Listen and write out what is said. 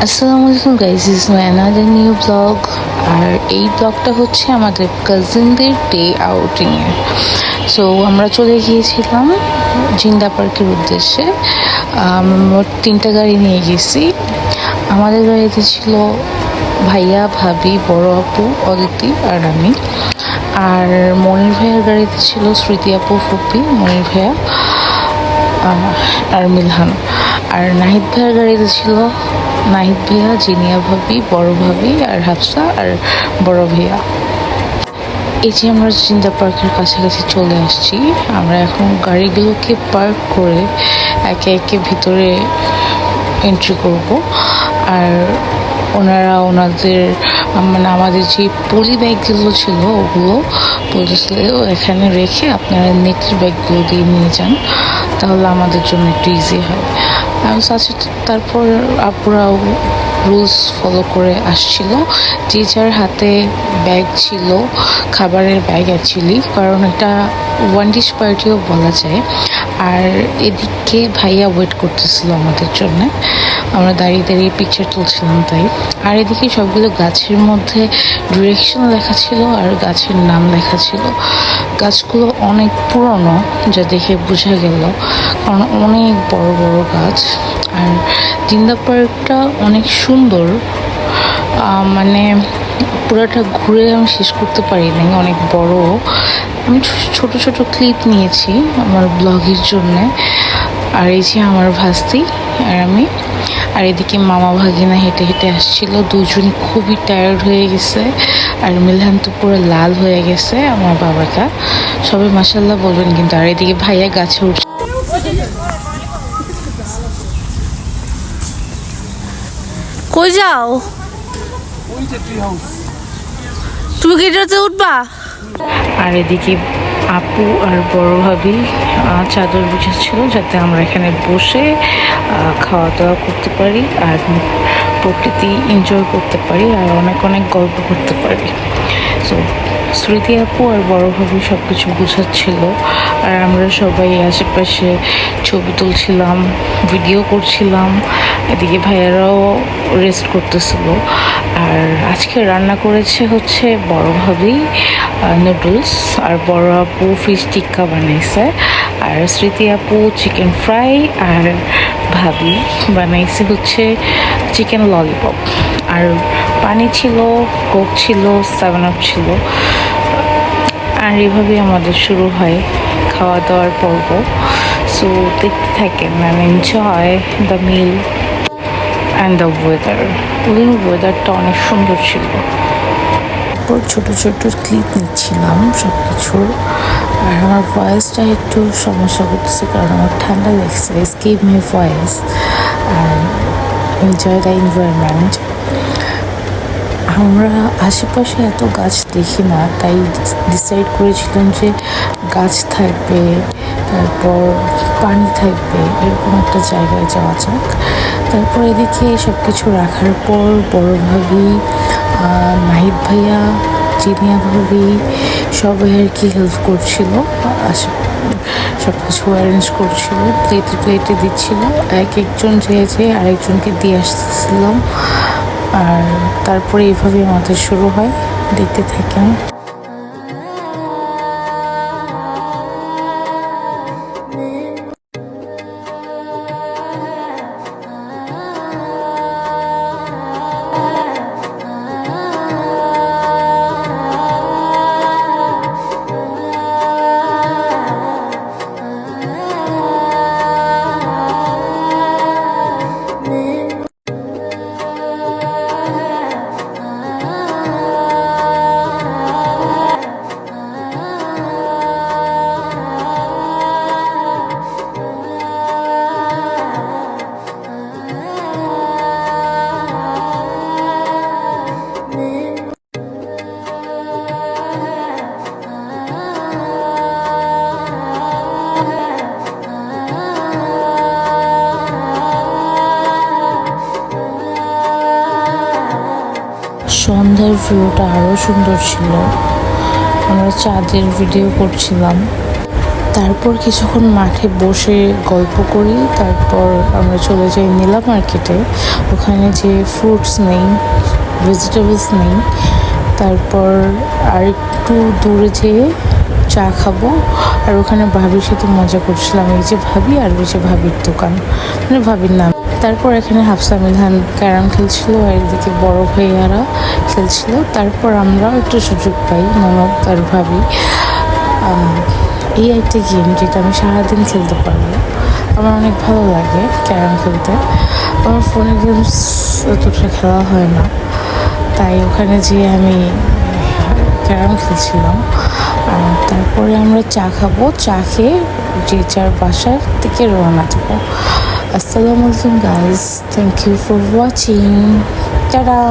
আসসালামু আলাইকুম guys, is my another new blog. আর এই ব্লগটা হচ্ছে আমাদের কাজিনদের ডে আউটিংয়ের। সো আমরা চলে গিয়েছিলাম জিন্দা পার্কের উদ্দেশ্যে। মোট 3টা গাড়ি নিয়ে গেছি। আমাদের গাড়িতে ছিল ভাইয়া, ভাবি, বড় আপু, অদিতি আর আমি। আর মনির ভাইয়ার গাড়িতে ছিল স্মৃতি আপু, ফুপি, মনির ভাইয়া আর মিলহান। আর নাহিদ ভাইয়ার গাড়িতে ছিল নাহিদ ভাইয়া, জিনিয়া ভাবি, বড় ভাবি আর হাফসা আর বড় ভাইয়া। এই যে আমরা জিন্দা পার্কের কাছাকাছি চলে আসছি। আমরা এখন গাড়িগুলোকে পার্ক করে একে একে ভিতরে এন্ট্রি করব। আর ওনারা ওনাদের মানে আমাদের যে পলি ব্যাগগুলো ছিল ওগুলো বলতেছিল এখানে রেখে আপনারা নেটের ব্যাগগুলো দিয়ে নিয়ে যান, তাহলে আমাদের জন্য একটু ইজি হয়। তারপর আপুরাও রুলস ফলো করে আসছিল। যে যার হাতে ব্যাগ ছিল, খাবারের ব্যাগ অ্যাকচুয়ালি, কারণ এটা ওয়ান ডিশ পার্টিও বলা যায়। আর এদিকে ভাইয়া ওয়েট করতেছিল আমাদের জন্য, আমরা দাঁড়িয়ে দাঁড়িয়ে পিকচার তুলছিলাম তাই। আর এদিকে সবগুলো গাছের মধ্যে ডিরেকশন লেখা ছিল আর গাছের নাম লেখা ছিল। গাছগুলো অনেক পুরনো, যা দেখে বোঝা গেল, কারণ অনেক বড় বড় গাছ। আর জিন্দা পার্কটা অনেক সুন্দর, মানে পুরোটা ঘুরে আমি শেষ করতে পারি নাই, অনেক বড়। আমি ছোট ছোট ক্লিপ নিয়েছি আমার ব্লগের জন্যে। আর এই যে আমার ভাস্তি আর আমি। আর এদিকে মামা ভাগিনা হেঁটে হেঁটে আসছিল, দুজনই খুবই টায়ার্ড হয়ে গেছে। আর মিলহান তো পুরো লাল হয়ে গেছে, আমার বাবাটা। সবাই মাসাল্লাহ বলবেন কিন্তু। আর এদিকে ভাইয়া গাছে উঠছে। কই যাও? তুমি কি এটাতে উঠবা? আর এদিকে আপু আর বড় ভাবি চাদর বিছাচ্ছিল যাতে আমরা এখানে বসে খাওয়া দাওয়া করতে পারি আর প্রকৃতি এনজয় করতে পারি আর অনেক অনেক গল্প করতে পারি। সো স্মৃতি আপু আর বড় ভাবি সব কিছু বুঝাচ্ছিল, আর আমরা সবাই আশেপাশে ছবি তুলছিলাম, ভিডিও করছিলাম। এদিকে ভাইয়ারাও রেস্ট করতেছিল। আর আজকে রান্না করেছে হচ্ছে বড় ভাবি নুডলস, আর বড় আপু ফিশ টিক্কা বানাইছে, আর স্মৃতি আপু চিকেন ফ্রাই, আর ভাবি বানাইছে হচ্ছে চিকেন ললিপপ। আর পানি ছিল, কোক ছিল, 7 আপ ছিল। আর এভাবেই আমাদের শুরু হয় খাওয়া দাওয়ার পর্ব। সো দেখতে থাকেন and enjoy the meal and the weather. ওয়েদারটা অনেক সুন্দর ছিল। তারপর ছোট ছোট ক্লিপ নিচ্ছিলাম সব কিছুর। আর আমার ভয়েসটা একটু সমস্যা করতেছে কারণ আমার ঠান্ডা লাগছে। স্কিপ মাই ভয়েস আর এনজয় দ্য এনভায়রনমেন্ট। আমরা আশেপাশে এত গাছ দেখি না, তাই ডিসাইড করেছিলাম যে গাছ থাকবে, তারপর পানি থাকবে, এরকম একটা জায়গায় যাওয়া যাক। তারপর এদিকে সব কিছু রাখার পর বড় ভাবি, নাহিদ ভাইয়া, জিনিয়া ভাবি সবাই আর কি হেল্প করছিল, সব কিছু অ্যারেঞ্জ করছিল, প্লেটে প্লেটে দিচ্ছিল, এক একজন যেয়ে যেয়ে আরেকজনকে দিয়ে আসতেছিলাম। আর তারপরে এইভাবে আমাদের শুরু হয়, দেখতে থাকেন। সন্ধ্যার ভিউটা আরও সুন্দর ছিল। আমরা চাঁদের ভিডিও করছিলাম। তারপর কিছুক্ষণ মাঠে বসে গল্প করি, তারপর আমরা চলে যাই নীলা মার্কেটে। ওখানে যে ফ্রুটস নেই, ভেজিটেবলস নেই, তারপর আর একটু দূরে যেয়ে চা খাবো। আর ওখানে ভাবির সাথে মজা করছিলাম, এই যে ভাবি আর ওই যে ভাবির দোকান, মানে ভাবির নাম। তারপর এখানে হাফসা মিলহান ক্যারাম খেলছিল, আর এদিকে বড় ভাইয়ারা খেলছিল। তারপর আমরাও একটু সুযোগ পাই, ননদ আর ভাবি। এই একটা গেম যেটা আমি সারাদিন খেলতে পারবো, আমার অনেক ভালো লাগে ক্যারাম খেলতে। আমার ফোনে গেমস অতটা খেলা হয় না, তাই ওখানে যেয়ে আমি ক্যারাম খেলছিলাম। আর তারপরে আমরা চা খাবো, চা খেয়ে যে যার বাসার থেকে রওনা দেবো। আসসালামু আলাইকুম guys, thank you for watching, tata.